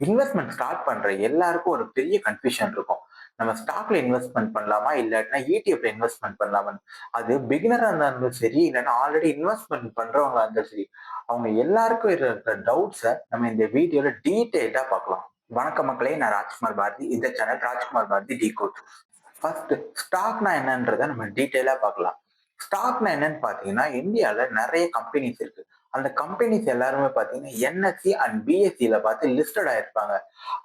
Investment start பண்ற எல்லாருக்கும் ஒரு பெரிய கன்ஃபியூஷன் இருக்கும். நம்ம ஸ்டாக்ல இன்வெஸ்ட்மெண்ட் பண்ணலாமா? இல்லாட்டினா இடிஎஃப்ல இன்வெஸ்ட்மெண்ட் பண்ணலாமான்னு. அது பிகினரா இருந்தாலும் சரி, இல்லன்னா ஆல்ரெடி இன்வெஸ்ட்மெண்ட் பண்றவங்களா இருந்தாலும் சரி, அவங்க எல்லாருக்கும் இருக்கிற டவுட்ஸ நம்ம இந்த வீடியோல டீட்டெயில்டா பார்க்கலாம். வணக்கம் மக்களே! நான் ராஜ்குமார் பாரதி. இந்த சேனல் ராஜ்குமார் பாரதி டிகோட். ஃபர்ஸ்ட் ஸ்டாக்னா என்னன்றத நம்ம டீட்டெயிலா பார்க்கலாம். ஸ்டாக்னா என்னன்னு பார்த்தீங்கன்னா, இந்தியால நெறைய கம்பெனிஸ் இருக்கு. அந்த கம்பெனிஸ் எல்லாருமே பார்த்தீங்கன்னா, என்எஸ்சி அண்ட் பிஎஸ்சில பார்த்து லிஸ்டட் ஆயிருப்பாங்க.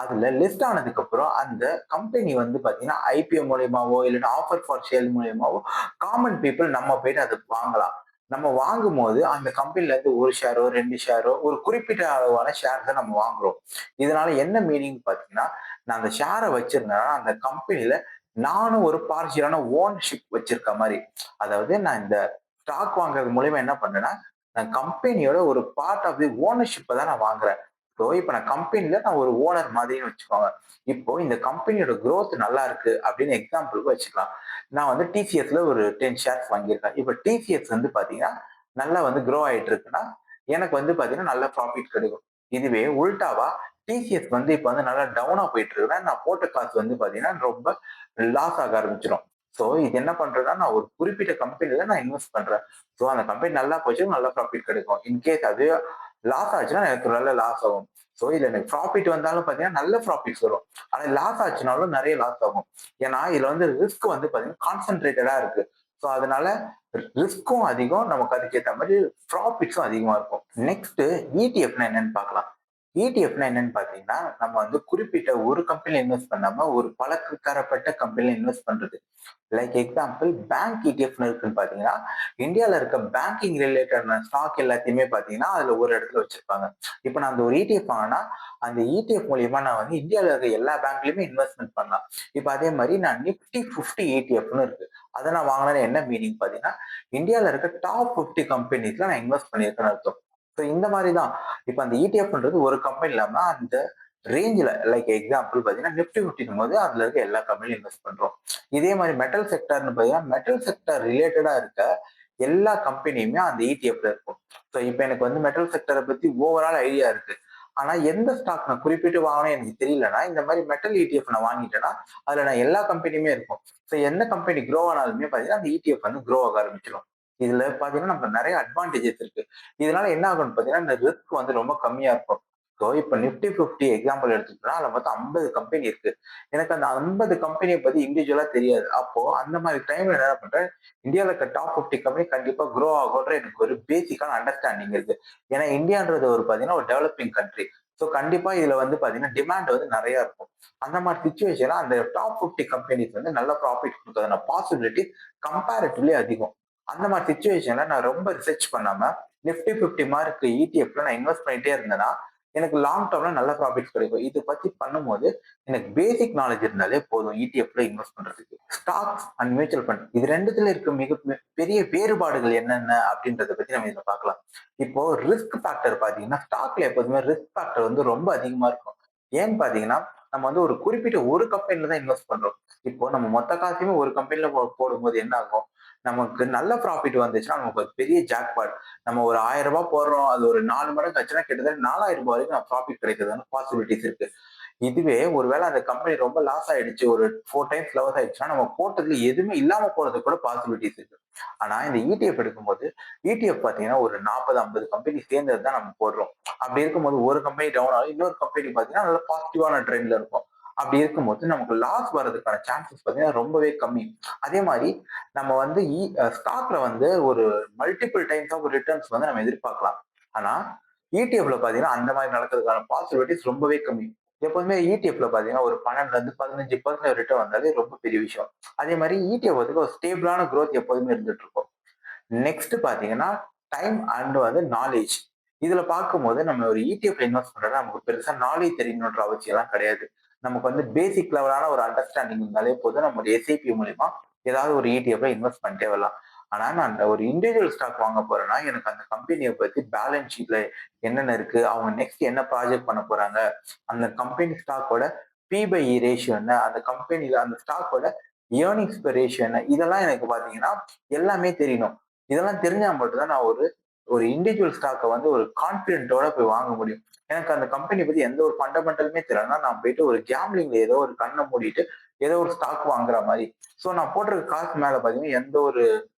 அதுல லிஸ்ட் ஆனதுக்கு அப்புறம் அந்த கம்பெனி வந்து பார்த்தீங்கன்னா, ஐபிஓ மூலியமாவோ, இல்லன்னா ஆஃபர் ஃபார் சேல் மூலியமாவோ காமன் பீப்பிள் நம்ம போயிட்டு அத வாங்கலாம். நம்ம வாங்கும்போது அந்த கம்பெனில இருந்து 1 ஷேரோ, 2 ஷேரோ ஒரு குறிப்பிட்ட அளவான ஷேர்ஸ நம்ம வாங்குறோம். இதனால என்ன மீனிங் பார்த்தீங்கன்னா, நான் அந்த ஷேர வச்சிருந்தேன்னா, அந்த கம்பெனில நானும் ஒரு பார்ஷியலான ஓனர்ஷிப் வச்சிருக்க மாரி. அதாவது நான் இந்த ஸ்டாக் வாங்குறது மூலியமா என்ன பண்றேன்னா, நான் கம்பெனியோட ஒரு பார்ட் ஆஃப் தி ஓனர்ஷிப்ப தான் நான் வாங்குறேன். இப்ப நான் கம்பெனில நான் ஒரு ஓனர் மாதிரின்னு வச்சுக்கோங்க. இப்போ இந்த கம்பெனியோட குரோத் நல்லா இருக்கு அப்படின்னு எக்ஸாம்பிளுக்கு வச்சுக்கலாம். நான் வந்து டிசிஎஸ்ல ஒரு 10 ஷேர்ஸ் வாங்கியிருக்கேன். இப்ப டிசிஎஸ் வந்து பாத்தீங்கன்னா, நல்லா வந்து குரோ ஆயிட்டு இருக்குன்னா, எனக்கு வந்து பாத்தீங்கன்னா நல்ல ப்ராஃபிட் கிடைக்கும். இதுவே உல்டாவா டிசிஎஸ் வந்து இப்ப வந்து நல்லா டவுனா போயிட்டு இருக்குன்னா, நான் போட்ட காசு வந்து பாத்தீங்கன்னா ரொம்ப லாஸ் ஆக ஆரம்பிச்சிடும். சோ இது என்ன பண்றேன்னா, நான் ஒரு குறிப்பிட்ட கம்பெனில நான் இன்வெஸ்ட் பண்றேன். சோ அந்த கம்பெனி நல்லா போச்சுன்னா நல்ல ப்ராஃபிட் கிடைக்கும். இன்கேஸ் அது லாஸ் ஆச்சுன்னா எனக்கு நல்ல லாஸ் ஆகும். சோ இதுல எனக்கு ப்ராஃபிட் வந்தாலும் பாத்தீங்கன்னா நல்ல ப்ராஃபிட்ஸ் வரும். ஆனா லாஸ் ஆச்சுனாலும் நிறைய லாஸ் ஆகும். ஏன்னா இதுல வந்து ரிஸ்க் வந்து பாத்தீங்கன்னா கான்சென்ட்ரேட்டடா இருக்கு. சோ அதனால ரிஸ்க்கும் அதிகம், நமக்கு அதுக்கேத்த மாதிரி ப்ராஃபிட்ஸும் அதிகமா இருக்கும். நெக்ஸ்ட் இடிஎஃப்னா என்னன்னு பார்க்கலாம். இடிஎஃப்னா என்னன்னு பார்த்தீங்கன்னா, நம்ம வந்து குறிப்பிட்ட ஒரு கம்பெனில இன்வெஸ்ட் பண்ணாம, ஒரு பலதரப்பட்ட கம்பெனில இன்வெஸ்ட் பண்றது. லைக் எக்ஸாம்பிள் பேங்க் இடிஎஃப்னு இருக்குன்னு பார்த்தீங்கன்னா, இந்தியால இருக்க பேங்கிங் ரிலேட்டடான ஸ்டாக் எல்லாத்தையுமே பார்த்தீங்கன்னா, அதுல ஒரு இடத்துல வச்சிருப்பாங்க. இப்ப நான் அந்த ஒரு இடிஎஃப் வாங்குனா, அந்த இடிஎஃப் மூலியமா நான் வந்து இந்தியால இருக்க எல்லா பேங்க்லயுமே இன்வெஸ்ட்மென்ட் பண்ணலாம். இப்ப அதே மாரி நான் நிப்டி 50 இடிஎஃப்னு இருக்கு. அத நான் வாங்குனது என்ன மீனிங் பார்த்தீங்கன்னா, இந்தியால இருக்க டாப் 50 கம்பெனிஸ்ல நான் இன்வெஸ்ட் பண்ணியிருக்கேன்னு அர்த்தம். ஸோ இந்த மாரி தான். இப்ப அந்த இடிஎஃப்ன்றது ஒரு கம்பெனி இல்லாம அந்த ரேஞ்ச்ல லைக் எக்ஸாம்பிள் பார்த்தீங்கன்னா, நிப்டி 50ன்னும் போது அதுல இருக்க எல்லா கம்பெனியும் இன்வெஸ்ட் பண்றோம். இதே மாரி மெட்டல் செக்டார்ன்னு பார்த்தீங்கன்னா, மெட்டல் செக்டார் ரிலேட்டடா இருக்க எல்லா கம்பெனியுமே அந்த இடிஎஃப்ல இருக்கும். ஸோ இப்ப எனக்கு வந்து மெட்டல் செக்டார பத்தி ஓவரால் ஐடியா இருக்கு. ஆனா எந்த ஸ்டாக் நான் குறிப்பிட்டு வாங்கணும்னு எனக்கு தெரியலன்னா, இந்த மாரி மெட்டல் இடிஎஃப் நான் வாங்கிட்டேன்னா, அதுல நான் எல்லா கம்பெனியுமே இருக்கும். ஸோ எந்த கம்பெனி குரோ ஆனாலுமே பார்த்தீங்கன்னா, அந்த இடிஎஃப் வந்து குரோ ஆக ஆரம்பிச்சிடும். இதுல பார்த்தீங்கன்னா, நமக்கு நெறைய அட்வான்டேஜஸ் இருக்கு. இதனால என்ன ஆகும்னு பார்த்தீங்கன்னா, இந்த ரிஸ்க் வந்து ரொம்ப கம்மியா இருக்கும். ஸோ இப்ப நிப்டி 50 எக்ஸாம்பிள் எடுத்துக்கிட்டோம்னா, அதுல மொத்தம் 50 கம்பெனி இருக்கு. எனக்கு அந்த 50 கம்பெனிய பத்தி இண்டிவிஜுவலா தெரியாது. அப்போ அந்த மாரி டைம்ல என்ன பண்றேன், இந்தியால இருக்க டாப் 50 கம்பெனி கண்டிப்பா குரோ ஆகும்ன்ற எனக்கு ஒரு பேசிக்கான அண்டர்ஸ்டாண்டிங் இருக்கு. ஏன்னா இந்தியான்றது ஒரு பார்த்தீங்கன்னா, ஒரு டெவலப்பிங் கண்ட்ரி. ஸோ கண்டிப்பா இதுல வந்து பார்த்தீங்கன்னா, டிமாண்ட் வந்து நெறைய இருக்கும். அந்த மாரி சிச்சுவேஷன்ல அந்த டாப் 50 கம்பெனிஸ் வந்து நல்ல ப்ராஃபிட் குடுக்கறதுக்கான பாசிபிலிட்டி கம்பேரிட்டிவ்லி அதிகம். அந்த மாரி சிச்சுவேஷன்ல நான் ரொம்ப ரிசர்ச் பண்ணாம நிப்டி 50 மார்க் இடிஎஃப்ல நான் இன்வெஸ்ட் பண்ணிட்டே இருந்தேன்னா, எனக்கு லாங் டர்ம்ல நல்ல ப்ராஃபிட்ஸ் கிடைக்கும். இது பத்தி பண்ணும்போது எனக்கு பேசிக் நாலேட்ஜ் இருந்தாலே போதும் இடிஎஃப்ல இன்வெஸ்ட் பண்றதுக்கு. ஸ்டாக்ஸ் அண்ட் மியூச்சுவல் ஃபண்ட் இது 2த்துல இருக்க பெரிய வேறுபாடுகள் என்னென்ன அப்படின்றத பத்தி நம்ம இதுல பார்க்கலாம். இப்போ ரிஸ்க் ஃபேக்டர் பாத்தீங்கன்னா, ஸ்டாக்ல எப்போதுமே ரிஸ்க் ஃபேக்டர் வந்து ரொம்ப அதிகமா இருக்கும். ஏன்னு பாத்தீங்கன்னா, நம்ம வந்து ஒரு குறிப்பிட்ட ஒரு கம்பெனில தான் இன்வெஸ்ட் பண்றோம். இப்போ நம்ம மொத்த காசையுமே ஒரு கம்பெனில போடும்போது என்ன ஆகும்? நமக்கு நல்ல ப்ராஃபிட் வந்துச்சுன்னா நமக்கு ஒரு பெரிய ஜாக்பாட். நம்ம ஒரு ரூ. 1000 போடுறோம். அது ஒரு 4 மடங்கு ஆச்சுன்னா கிட்டத்தட்ட ரூ. 4000 வரைக்கும் ப்ராஃபிட் கிடைக்கிறதுக்கான பாசிபிலிட்டிஸ் இருக்கு. இதுவே ஒருவேளை அந்த கம்பெனி ரொம்ப லாஸ் ஆயிடுச்சு. ஒரு 4 டைம்ஸ் லாஸ் ஆயிடுச்சுன்னா, நம்ம போட்டதுல எதுவுமே இல்லாம போறதுக்கு கூட பாசிபிலிட்டிஸ் இருக்கு. ஆனா இந்த இடிஎஃப் எடுக்கும்போது, இடிஎஃப் பார்த்தீங்கன்னா ஒரு 40, 50 கம்பெனி சேர்ந்தது தான் நம்ம போடுறோம். அப்படி இருக்கும்போது ஒரு கம்பெனி டவுன் ஆகும். இன்னொரு கம்பெனி பார்த்தீங்கன்னா, நல்ல பாசிட்டிவான ட்ரெண்ட்ல இருக்கும். அப்படி இருக்கும்போது நமக்கு லாஸ் வர்றதுக்கான சான்சஸ் பார்த்தீங்கன்னா ரொம்பவே கம்மி. அதே மாரி நம்ம வந்து ஸ்டாக்ல வந்து ஒரு மல்டிபிள் டைம்ஸ் ஆஃப் ரிட்டர்ன்ஸ் வந்து நம்ம எதிர்பார்க்கலாம். ஆனா இடிஎஃப்ல பார்த்தீங்கன்னா, அந்த மாரி நடக்கிறதுக்கான பாசிபிலிட்டிஸ் ரொம்பவே கம்மி. எப்போதுமே இடிஎஃப்ல பார்த்தீங்கன்னா, ஒரு 12லருந்து 15% ரிட்டர்ன் வந்தாலே ரொம்ப பெரிய விஷயம். அதே மாரி இடிஎஃப் வந்து ஒரு ஸ்டேபிளான குரோத் எப்போதுமே இருந்துட்டு இருக்கும். நெக்ஸ்ட் பார்த்தீங்கன்னா, டைம் அண்ட் வந்து நாலேட்ஜ். இதுல பார்க்கும்போது நம்ம ஒரு இடிஎஃப்ல இன்வெஸ்ட் பண்றோம்னா, நமக்கு பெருசா நாலேட்ஜ் தெரியணுன்ற அவசியம்லாம் கிடையாது. நமக்கு வந்து பேசிக் லெவலான ஒரு அண்டர்ஸ்டாண்டிங் இருந்தாலே போதும். நம்ம ஒரு எஸ்ஐபி மூலியமா ஏதாவது ஒரு இடிஎஃப்ல இன்வெஸ்ட் பண்ணிட்டே வரலாம். ஆனா நான் ஒரு இண்டிவிஜுவல் ஸ்டாக் வாங்க போறேன்னா, எனக்கு அந்த கம்பெனிய பத்தி பேலன்ஸ் ஷீட்ல என்னென்ன இருக்கு? அவங்க நெக்ஸ்ட் என்ன ப்ராஜெக்ட் பண்ண போறாங்க? அந்த கம்பெனி ஸ்டாக்கோட பி/இ ரேஷியோ என்ன? அந்த கம்பெனில அந்த ஸ்டாக்கோட ஏர்னிங்ஸ் பெர் ரேஷியோ என்ன? இதெல்லாம் எனக்கு பார்த்தீங்கன்னா, எல்லாமே தெரியணும். இதெல்லாம் தெரிஞ்சா மட்டும் தான் நான் ஒரு ஒரு இண்டிவிஜுவல் ஸ்டாக்க வந்து ஒரு கான்ஃபிடென்ட்டோட போய் வாங்க முடியும். எனக்கு அந்த கம்பெனி பத்தி எந்த ஒரு ஃபண்டமெண்டலுமே தெரியலன்னா, நான் போயிட்டு ஒரு கேம்பிளிங்ல ஏதோ ஒரு கண்ண மூடிட்டு, ஏதோ ஒரு ஸ்டாக் வாங்குற மாரி. ஸோ நான் போட்டிருக்க காசு மேல பார்த்தீங்கன்னா, எந்த ஒரு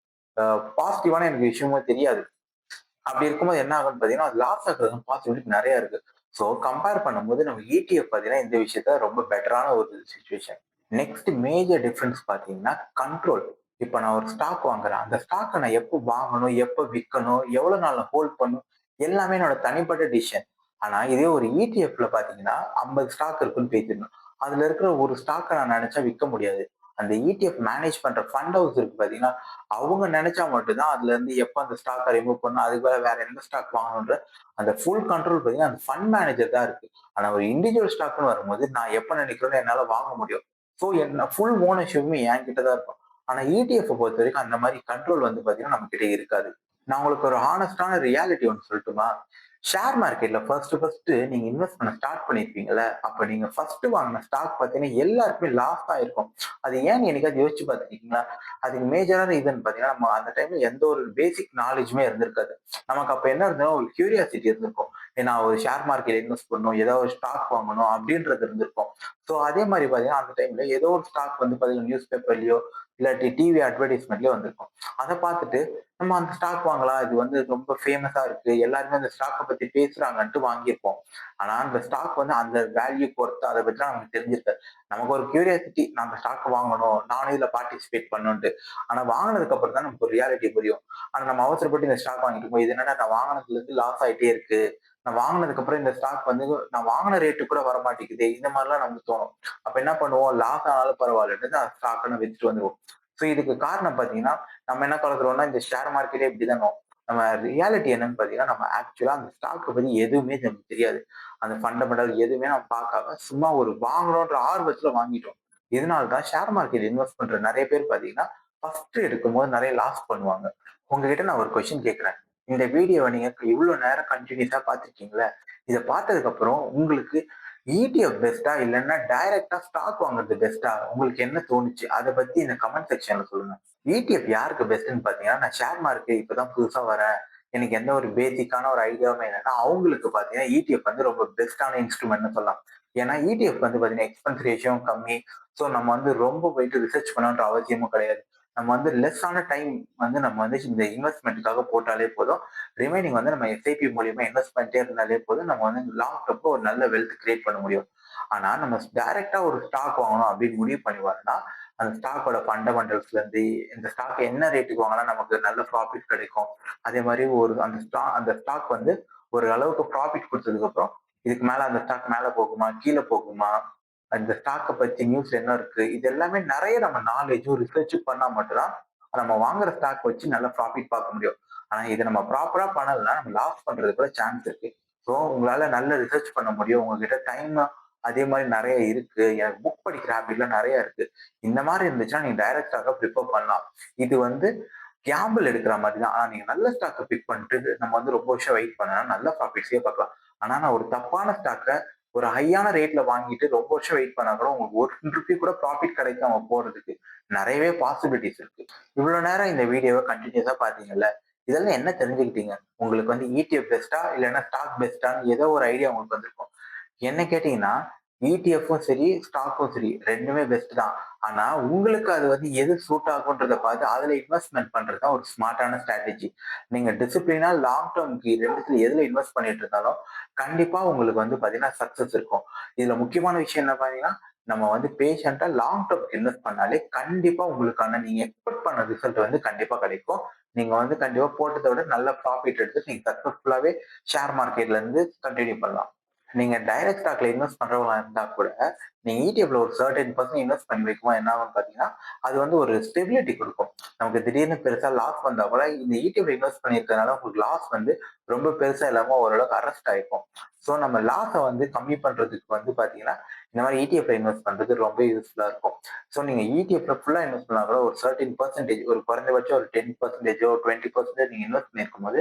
அ பாசிட்டிவான எனக்கு விஷயமும் தெரியாது. அப்படி இருக்கும்போது என்ன ஆகும்னு பார்த்தீங்கன்னா, அது லாஸ் ஆகுறது பாசிபிலிட்டி நெறைய இருக்கு. ஸோ கம்பேர் பண்ணும்போது நம்ம ETF பார்த்தீங்கன்னா, இந்த விஷயத்துல ரொம்ப பெட்டரான ஒரு சிச்சுவேஷன். நெக்ஸ்ட் மேஜர் டிஃபரன்ஸ் பார்த்தீங்கன்னா, கண்ட்ரோல். இப்ப நான் ஒரு ஸ்டாக் வாங்குறேன். அந்த ஸ்டாக்க நான் எப்போ வாங்கணும், எப்போ விக்கணும், எவ்வளவு நாள் ஹோல்ட் பண்ணணும், எல்லாமே என்னோட தனிப்பட்ட டிசிஷன். ஆனா இதே ஒரு ETFல பார்த்தீங்கன்னா, 50 ஸ்டாக் இருக்குன்னு பேசிருந்தோம். அதுல இருக்கிற ஒரு ஸ்டாக்க நான் நெனச்சா விக்க முடியாது. அந்த ETF மேனேஜ் பண்ற ஃபண்ட் ஹவுஸ் இருக்கு பார்த்தீங்கன்னா, அவங்க நெனச்சா மட்டும் தான் அதுல இருந்து எப்ப அந்த ஸ்டாக்க ரிமூவ் பண்ணணும், அதுக்கு பதிலா வேற எந்த ஸ்டாக் வாங்கணுன்ற அந்த ஃபுல் கண்ட்ரோல் பார்த்தீங்கன்னா, அந்த ஃபண்ட் மேனேஜர் தான் இருக்கு. ஆனா ஒரு இண்டிவிஜுவல் ஸ்டாக்ன்னு வரும்போது, நான் எப்ப நினைக்கிறேனோ என்னால வாங்க முடியும். ஸோ என்ன ஃபுல் ஓனர்ஷிப்பும் என்கிட்ட தான் இருக்கும். ஆனா ETF பொறுத்தவரைக்கும் அந்த மாரி கண்ட்ரோல் வந்து பார்த்தீங்கன்னா, நம்மகிட்ட இருக்காது. நான் உங்களுக்கு ஒரு ஹானஸ்டான ரியாலிட்டி ஒண்ணு சொல்லட்டுமா? ஷேர் மார்க்கெட்ல ஃபர்ஸ்ட் நீங்க இன்வெஸ்ட் பண்ண ஸ்டார்ட் பண்ணியிருப்பீங்கல்ல, அப்ப நீங்க ஃபர்ஸ்ட் வாங்குன ஸ்டாக் பார்த்தீங்கன்னா, எல்லாருக்குமே லாஸ் தான் இருக்கும். அது ஏன்னு என்னைக்காவது யோசிச்சு பார்த்துருக்கீங்களா? அதுக்கு மேஜரான ரீசன் பார்த்தீங்கன்னா, நம்ம அந்த டைம்ல எந்த ஒரு பேசிக் நாலேட்ஜுமே இருந்திருக்காது. நமக்கு அப்ப என்ன இருந்ததுன்னா, ஒரு கியூரியாசிட்டி இருந்திருக்கும். நான் ஒரு ஷேர் மார்க்கெட் இன்வெஸ்ட் பண்ணணும், ஏதாவது ஒரு ஸ்டாக் வாங்கணும் அப்படின்றது இருந்திருக்கும். ஸோ அதே மாரி பார்த்தீங்கன்னா, அந்த டைம்ல ஏதோ ஒரு ஸ்டாக் வந்து பார்த்தீங்கன்னா, நியூஸ் பேப்பர்லயோ, இல்லாட்டி டிவி அட்வர்டைஸ்மென்ட்லயோ வந்திருக்கும். அத பார்த்துட்டு நம்ம அந்த ஸ்டாக் வாங்கலாம். இது வந்து ரொம்ப ஃபேமஸா இருக்கு. எல்லாருமே அந்த ஸ்டாக்க பத்தி பேசுறாங்கன்ட்டு வாங்கியிருப்போம். ஆனா அந்த ஸ்டாக் வந்து அந்த வேல்யூ பொறுத்து அத பத்திலாம் நமக்கு தெரிஞ்சிருக்காது. நமக்கு ஒரு கியூரியாசிட்டி நான் அந்த ஸ்டாக் வாங்கணும். நானும் இதுல பார்ட்டிசிபேட் பண்ணணுன்ட்டு. ஆனா வாங்குனதுக்கு அப்புறம் தான் நமக்கு ஒரு ரியாலிட்டி புரியும். ஆனா நம்ம அவசரப்பட்டு இந்த ஸ்டாக் வாங்கிட்டு போய் இது என்னடா நான் வாங்குனதுல இருந்து லாஸ் ஆயிட்டே இருக்கு. நான் வாங்குனதுக்கு அப்புறம் இந்த ஸ்டாக் வந்து நான் வாங்குன ரேட்டு கூட வரமாட்டேங்குதே. இந்த மாரிலாம் நமக்கு தோணும். அப்ப என்ன பண்ணுவோம்? லாஸ் ஆனாலும் பரவாயில்லன்ட்டு அந்த ஸ்டாக்க வித்துட்டு வந்துருவோம். ஸோ இதுக்கு காரணம் பார்த்தீங்கன்னா, நம்ம என்ன கலக்குறோம்னா, இந்த ஷேர் மார்க்கெட்டே இப்படிதானோ! நம்ம ரியாலிட்டி என்னன்னு பார்த்தீங்கன்னா, நம்ம ஆக்சுவலா அந்த ஸ்டாக்க பத்தி எதுவுமே நமக்கு தெரியாது. அந்த ஃபண்டமெண்டல் எதுவுமே நம்ம பார்க்காம, சும்மா ஒரு வாங்கணுன்ற ஆர்வத்துல வாங்கிட்டோம். இதனால தான் ஷேர் மார்க்கெட் இன்வெஸ்ட் பண்ற நெறைய பேர் பார்த்தீங்கன்னா, ஃபர்ஸ்ட் எடுக்கும்போது நெறைய லாஸ் பண்ணுவாங்க. உங்ககிட்ட நான் ஒரு கொஸ்டின் கேட்கிறேன். இந்த வீடியோவ நீங்க இவ்ளோ நேரம் கன்டினியூஸா பார்த்துருக்கீங்கல்ல, இத பார்த்ததுக்கு அப்புறம் உங்களுக்கு ETF பெஸ்ட்டா? இல்லன்னா டைரக்ட்டா ஸ்டாக் வாங்குறது பெஸ்ட்டா? உங்களுக்கு என்ன தோணுச்சு? அத பத்தி இந்த கமெண்ட் செக்ஷன்ல சொல்லுங்க. ETF யாருக்கு பெஸ்ட்ன்னு பார்த்தீங்கன்னா, நான் ஷேர் மார்க்கெட் இப்பதான் புதுசா வரேன். எனக்கு எந்த ஒரு பேசிக்கான ஒரு ஐடியாவுமே இல்லன்னா, அவங்களுக்கு பார்த்தீங்கன்னா ETF வந்து ரொம்ப பெஸ்ட்டான இன்ஸ்ட்ருமெண்ட்ன்னு சொல்லலாம். ஏன்னா ETF வந்து பார்த்தீங்கன்னா, எக்ஸ்பென்ஸ் ரேஷியோவும் கம்மி. ஸோ நம்ம வந்து ரொம்ப போயிட்டு ரிசர்ச் பண்ணணுன்ற அவசியமும் கிடையாது. நம்ம வந்து லெஸ்ஸான டைம் வந்து நம்ம வந்து இந்த இன்வெஸ்ட்மென்ட்க்காக போட்டாலே போதும். ரிமைனிங் வந்து நம்ம எஸ்ஐபி மூலியமா இன்வெஸ்ட் பண்ணிட்டே இருந்தாலே போதும். நம்ம வந்து லாங் டர்ம்ல ஒரு நல்ல வெல்த் கிரியேட் பண்ண முடியும். ஆனா நம்ம டைரக்ட்டா ஒரு ஸ்டாக் வாங்கணும் அப்படின்னு முடிவு பண்ணி வரோம்னா, அந்த ஸ்டாக்கோட ஃபண்டமெண்டல்ஸ்ல இருந்து இந்த ஸ்டாக் என்ன ரேட்டுக்கு வாங்குனா நமக்கு நல்ல ப்ராஃபிட் கிடைக்கும். அதே மாரி ஒரு அந்த ஸ்டாக் வந்து ஒரு அளவுக்கு ப்ராஃபிட் குடுத்ததுக்கு அப்புறம், இதுக்கு மேல அந்த ஸ்டாக் மேல போகுமா? கீழ போகுமா? அந்த ஸ்டாக்க பத்தி நியூஸ் என்ன இருக்கு? இது எல்லாமே நெறைய நம்ம நாலேட்ஜும், ரிசர்ச்சும் பண்ணா மட்டும் தான், நம்ம வாங்குற ஸ்டாக் வச்சு நல்ல ப்ராஃபிட் பார்க்க முடியும். ஆனா இத நம்ம ப்ராப்பரா பண்ணலன்னா, நம்ம லாஸ் பண்றதுக்கு கூட சான்ஸ் இருக்கு. ஸோ உங்களால நல்ல ரிசர்ச் பண்ண முடியும். உங்ககிட்ட டைம் அதே மாரி நெறைய இருக்கு. எனக்கு புக் படிக்கிற ஹேபிட்லாம் நெறைய இருக்கு. இந்த மாரி இருந்துச்சுன்னா, நீங்க டைரக்ட் ஸ்டாக்க ப்ரிஃபர் பண்ணலாம். இது வந்து கேம்பிள் எடுக்கிற மாரி தான். ஆனா நீங்க நல்ல ஸ்டாக்க பிக் பண்ணிட்டு, நம்ம வந்து ரொம்ப வருஷம் வெயிட் பண்ணா நல்ல ப்ராஃபிட்ஸே பார்க்கலாம். ஆனா நான் ஒரு தப்பான ஸ்டாக்க ஒரு ஹையான ரேட்ல வாங்கிட்டு ரொம்ப வருஷம் வெயிட் பண்ணா கூட உங்களுக்கு ₹1 கூட ப்ராஃபிட் கிடைக்காம போறதுக்கு நெறையவே பாசிபிலிட்டீஸ் இருக்கு. இவ்வளோ நேரம் இந்த வீடியோவ கன்டினியூஸா பார்த்தீங்கல்ல. இதெல்லாம் என்ன தெரிஞ்சுக்கிட்டீங்க? உங்களுக்கு வந்து ETF பெஸ்ட்டா? இல்லன்னா ஸ்டாக் பெஸ்ட்டான்னு ஏதோ ஒரு ஐடியா உங்களுக்கு வந்திருக்கும். என்ன கேட்டீங்கன்னா, ETF-ம் சரி, ஸ்டாக்கும் சரி 2மே பெஸ்ட் தான். ஆனா, உங்களுக்கு அது வந்து எது சூட் ஆகுன்றத பார்த்து அதுல இன்வெஸ்ட்மென்ட் பண்றது தான் ஒரு ஸ்மார்ட்டான ஸ்ட்ராட்டஜி. நீங்க டிசிப்ளினா லாங் டெர்ம்க்கு 2த்துல எதுல இன்வெஸ்ட் பண்ணிட்டு இருந்தாலும், கண்டிப்பா உங்களுக்கு வந்து பார்த்தீங்கன்னா சக்சஸ் இருக்கும். இதுல முக்கியமான விஷயம் என்ன பார்த்தீங்கன்னா, நம்ம வந்து பேஷண்ட்டா லாங் டெர்ம்க்கு இன்வெஸ்ட் பண்ணாலே கண்டிப்பா உங்களுக்கான நீங்க எக்ஸ்பெக்ட் பண்ண ரிசல்ட் வந்து கண்டிப்பா கிடைக்கும். நீங்க வந்து கண்டிப்பா போட்டத விட நல்ல ப்ராஃபிட் எடுத்து நீங்க சக்சஸ்ஃபுல்லாவே ஷேர் மார்க்கெட்ல இருந்து கன்டின்யூ பண்ணலாம். நீங்க டைரக்ட் ஸ்டாக்ல இன்வெஸ்ட் பண்றவங்களா இருந்தா கூட, நீங்க ETF-ல ஒரு சர்டைன் பெர்சன்ட் இன்வெஸ்ட் பண்ணி வைக்கும்போது என்ன ஆகும்னு பார்த்தீங்கன்னா, அது வந்து ஒரு ஸ்டெபிலிட்டி குடுக்கும். நமக்கு திடீர்னு பெருசா லாஸ் வந்தா கூட, இந்த ETF-ல இன்வெஸ்ட் பண்ணியிருக்கிறதுனால உங்களுக்கு லாஸ் வந்து ரொம்ப பெருசா இல்லாம ஓரளவுக்கு அரெஸ்ட் ஆயிக்கும். ஸோ நம்ம லாஸ வந்து கம்மி பண்றதுக்கு வந்து பார்த்தீங்கன்னா, இந்த மாரி ETF-ல இன்வெஸ்ட் பண்றது ரொம்ப யூஸ்ஃபுல்லா இருக்கும். ஸோ நீங்க ETF-ல ஃபுல்லா இன்வெஸ்ட் பண்ணா கூட ஒரு சர்டைன் பெர்சன்டேஜ் ஒரு குறைந்தபட்சம் ஒரு 10%ஓ 20% நீங்க இன்வெஸ்ட் பண்ணியிருக்கும்போது,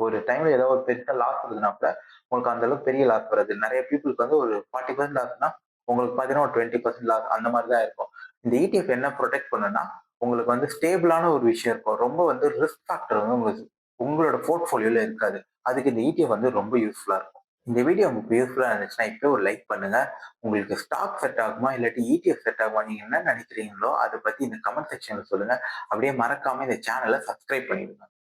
ஒரு டைம்ல ஏதோ ஒரு பெருசா லாஸ் வருதுன்னா கூட உங்களுக்கு அந்த அளவுக்கு பெரிய லாஸ் வராது. நெறைய பீப்பிள்க்கு வந்து ஒரு 40% லாஸ்னா, உங்களுக்கு பார்த்தீங்கன்னா ஒரு 20% லாஸ் அந்த மாரி தான் இருக்கும். இந்த ETF என்ன புரொடெக்ட் பண்ணும்னா, உங்களுக்கு வந்து ஸ்டேபிளான ஒரு விஷயம் இருக்கும். ரொம்ப வந்து ரிஸ்க் ஃபேக்டர் வந்து உங்களுக்கு உங்களோட போர்ட்ஃபோலியோல இருக்காது. அதுக்கு இந்த ETF வந்து ரொம்ப யூஸ்ஃபுல்லா இருக்கும். இந்த வீடியோ உங்களுக்கு யூஸ்ஃபுல்லா இருந்துச்சுன்னா, இப்பவே ஒரு லைக் பண்ணுங்க. உங்களுக்கு ஸ்டாக் செட் ஆகுமா? இல்லாட்டி ETF செட் ஆகுமா? நீங்க என்ன நினைக்கிறீங்களோ, அத பத்தி இந்த கமெண்ட் செக்ஷன்ல சொல்லுங்க. அப்படியே மறக்காம இந்த சேனல சப்ஸ்கிரைப் பண்ணிடுங்க.